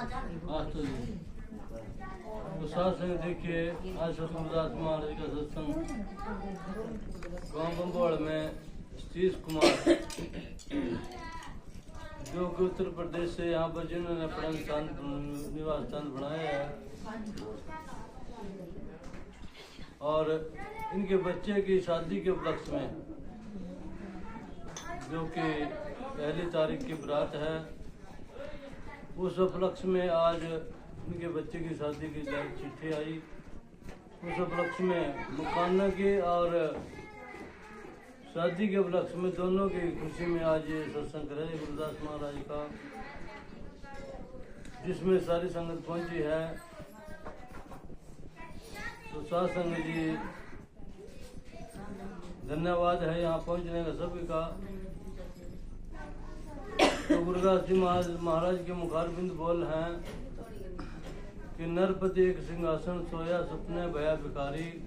तो सत्संग देखिए, आज सतगुरुदास महाराज का सत्संग गाँव बंबोड़ में सतीश कुमार, जो कि उत्तर प्रदेश से यहाँ पर जिन्होंने अपना निवास स्थान बनाया है, और इनके बच्चे की शादी के उपलक्ष्य में, जो कि 1 तारीख की बारात है, उस उपलक्ष्य में आज इनके बच्चे की शादी की चिट्ठी आई। उस उपलक्ष्य में मुकाना की और शादी के उपलक्ष्य में दोनों की खुशी में आज ये सत्संग करे गुरुदास महाराज का, जिसमें सारी संगत पहुंची है। तो सत्संग जी धन्यवाद है यहाँ पहुंचने का सभी का। तो गुरुदास जी महाराज के मुखारबिंद बोल हैं कि नरपति एक सिंहासन सोया, सपने भया भिखारी,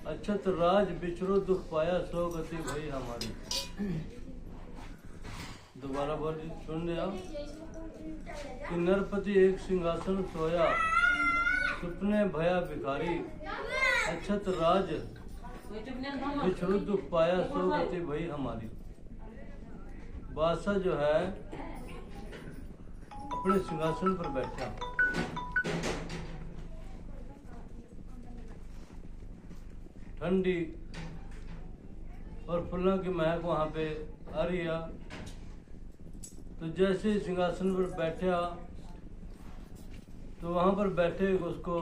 अक्षत राज बिछड़ो दुख पाया, सो गति भई हमारी। दोबारा बोल सुन लिया कि नरपति एक सिंहासन सोया, सपने भया भिखारी, अक्षत राज बिछड़ो दुख पाया, सो गति भई हमारी। बादशाह जो है अपने सिंहासन पर बैठा, ठंडी और फूलों की महक वहां पे आ रही है। तो जैसे सिंहासन पर बैठा, तो वहां पर बैठे उसको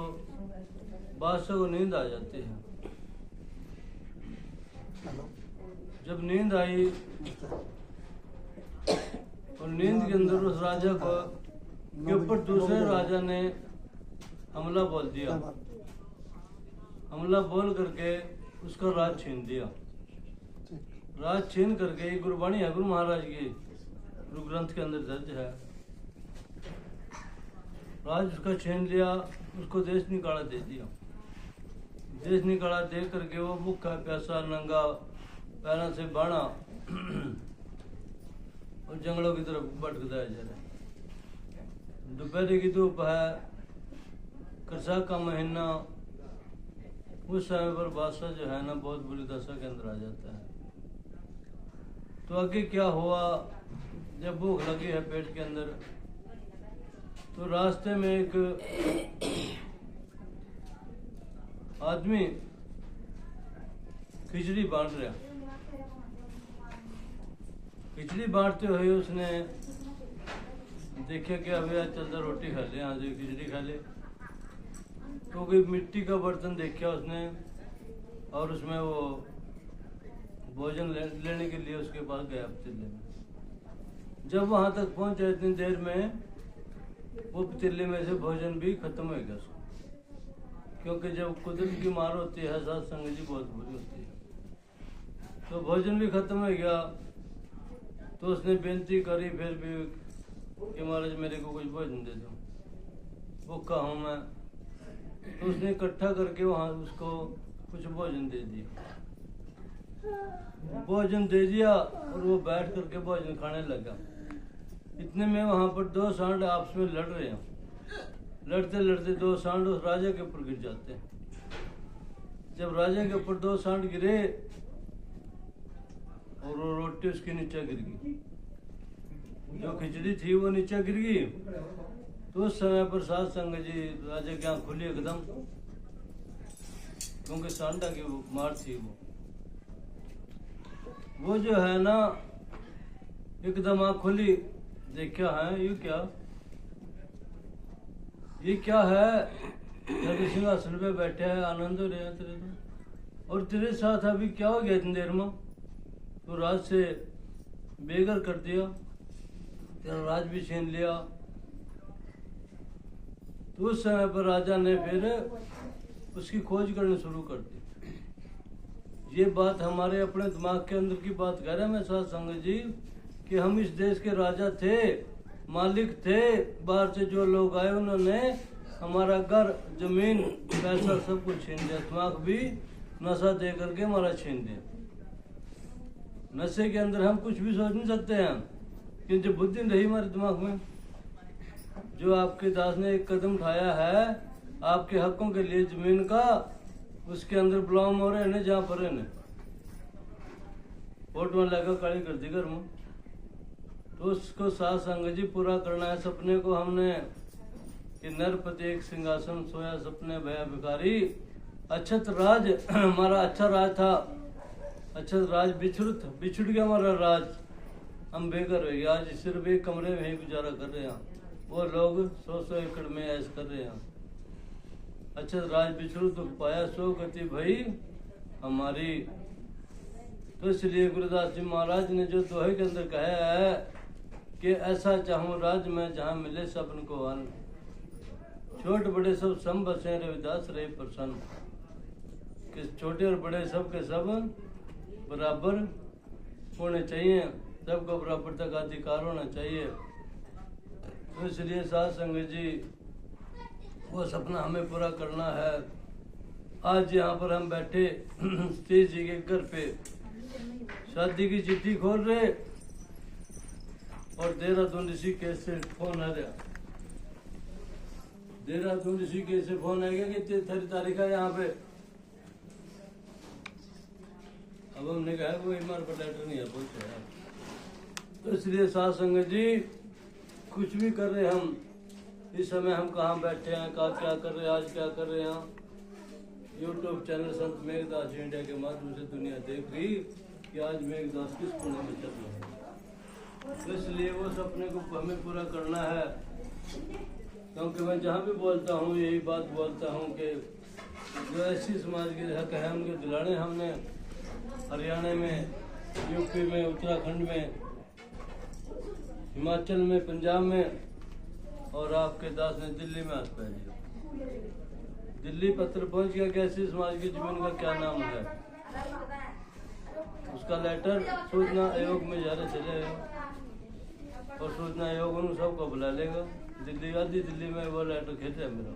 बादशाह को नींद आ जाती है। जब नींद आई और नींद के अंदर उस राजा को के ऊपर दूसरे राजा ने हमला बोल दिया। हमला बोल करके उसका राज छीन दिया। राज छीन करके, गुरबाणी है गुरु महाराज की, गुरु ग्रंथ के अंदर दर्ज है। राज उसका छीन लिया, उसको देश निकाला दे दिया। देश निकाला दे करके वो भूखा प्यासा नंगा पैरों से बाणा और जंगलों की तरफ भटकता है जा रहा है। दोपहर की धूप है, करसा का महीना। उस समय पर बादशाह जो है ना बहुत बुरी दशा के अंदर आ जाता है। तो आगे क्या हुआ, जब भूख लगी है पेट के अंदर, तो रास्ते में एक आदमी खिचड़ी बांट रहा। खिचड़ी बांटते हुए उसने देखा कि अभी आज चलता रोटी खा ले, आज खिचड़ी खा ले। तो कोई मिट्टी का बर्तन देखा उसने, और उसमें वो भोजन लेने के लिए उसके पास गया पतीले में। जब वहां तक पहुंचा, इतनी देर में वो पतीले में से भोजन भी खत्म हो गया उसको। क्योंकि जब कुदरत की मार होती है, साथ संग जी बहुत बुरी होती है। तो भोजन भी खत्म हो गया। तो उसने बेनती करी फिर भी कि महाराज मेरे को कुछ भोजन दे दो, भूखा हूँ मैं। तो उसने इकट्ठा करके वहां उसको कुछ भोजन दे दिया। भोजन दे दिया और वो बैठ करके भोजन खाने लगा। इतने में वहां पर 2 सांड आपस में लड़ रहे हैं। लड़ते लड़ते 2 सांड उस राजा के ऊपर गिर जाते हैं। जब राजा के ऊपर 2 सांड गिरे और वो रोटी उसके नीचे गिर गई, जो खिचड़ी थी वो नीचे गिर गई। तो उस समय पर साध संग जी राजा की आंख खुली एकदम, क्योंकि सांडा की मार थी। वो जो है ना एकदम आंख खुली, देखा है ये क्या है। तेरे सिंहासन पे बैठे है, आनंद हो रहा है तेरे को, और तेरे साथ अभी क्या हो गया इतनी देर में? तो राज से बेघर कर दिया, तेरा राज भी छीन लिया। तो उस समय पर राजा ने फिर उसकी खोज करनी शुरू कर दी। ये बात हमारे अपने दिमाग के अंदर की बात कह रहे हैं मैं साथ संगत जी, कि हम इस देश के राजा थे, मालिक थे। बाहर से जो लोग आए उन्होंने हमारा घर, जमीन, पैसा सब कुछ छीन लिया। दिमाग भी नशा दे करके हमारा छीन दिया। नशे के अंदर हम कुछ भी सोच नहीं सकते हैं, क्योंकि बुद्धि रही हमारे दिमाग में। जो आपके दास ने एक कदम उठाया है आपके हकों के लिए जमीन का, उसके अंदर बुलाम हो रहे ने जहाँ पर ने फोटो लगा काली कर दी घर में, तो उसको साथ संग जी पूरा करना है सपने को हमने कि नरपति एक सिंहासन सोया सपने भया भिखारी। अच्छत राज हमारा अच्छा राज था, अच्छत राज बिछुड़ गया हमारा राज, हम बेघर हो गए। आज सिर्फ एक कमरे में ही गुजारा कर रहे हैं, वो लोग 100 एकड़ में ऐश कर रहे हैं। अच्छत राज बिछुड़ तो पाया सो गति भई हमारी। तो इसलिए गुरुदास जी महाराज ने जो दोहे के अंदर कहा है कि ऐसा चाहूं राज में जहां मिले सबन को अन्न, छोटे बड़े सब सम बसे रविदास रहे प्रसन्न, कि छोटे और बड़े सब के सब बराबर होने चाहिए, सबको बराबर तक अधिकार होना चाहिए। तो इसलिए साध संगत जी वो सपना हमें पूरा करना है। आज यहाँ पर हम बैठे सतीश जी के घर पे शादी की चिट्ठी खोल रहे और देहरादून ऋषिकेश से फोन आ रहा, देहरादून ऋषिकेश से फोन आएगा कि 3 तारीख है यहाँ पे। अब हमने कहा वो हमारे पर लेटर नहीं है पहुंचे यार। तो इसलिए साध संगत जी कुछ भी कर रहे हम इस समय, हम कहाँ बैठे हैं, कहाँ क्या कर रहे हैं, आज क्या कर रहे हैं, यूट्यूब चैनल संत मेघदास इंडिया के माध्यम से दुनिया देख रही कि आज मेघदास किस कोने में चल रहा है। तो इसलिए वो सपने को हमें पूरा करना है, क्योंकि मैं जहाँ भी बोलता हूँ यही बात बोलता हूँ कि जो ऐसी समाज के हक है उनके दिलाने हमने हरियाणा में, यूपी में, उत्तराखंड में, हिमाचल में, पंजाब में, और आपके दास ने दिल्ली में हाथ पहन दिया। दिल्ली पत्र पहुंच गया कि ऐसी समाज की जमीन का क्या नाम है, उसका लेटर सूचना आयोग में जारी चले और सूचना आयोग उन सबको बुला लेगा। दिल्ली आधी दिल्ली में वो लेटर खेते हैं मेरा,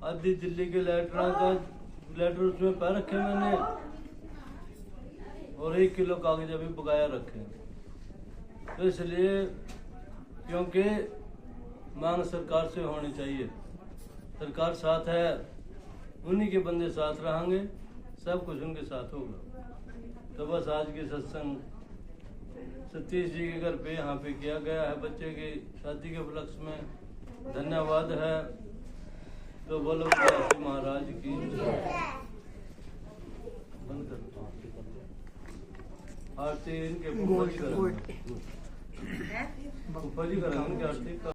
आधी दिल्ली के लेटर उसमें पै रखे मैंने और 1 किलो कागज अभी बकाया रखे। तो इसलिए क्योंकि मांग सरकार से होनी चाहिए, सरकार साथ है, उन्हीं के बंदे साथ रहेंगे, सब कुछ उनके साथ होगा। तो बस आज के सत्संग सतीश जी के घर पे यहाँ पे किया गया है बच्चे की शादी के उपलक्ष्य में, धन्यवाद है। तो बोलो महाराज की बंद कर आरती इनके ऊपर ही करेंगे आरती।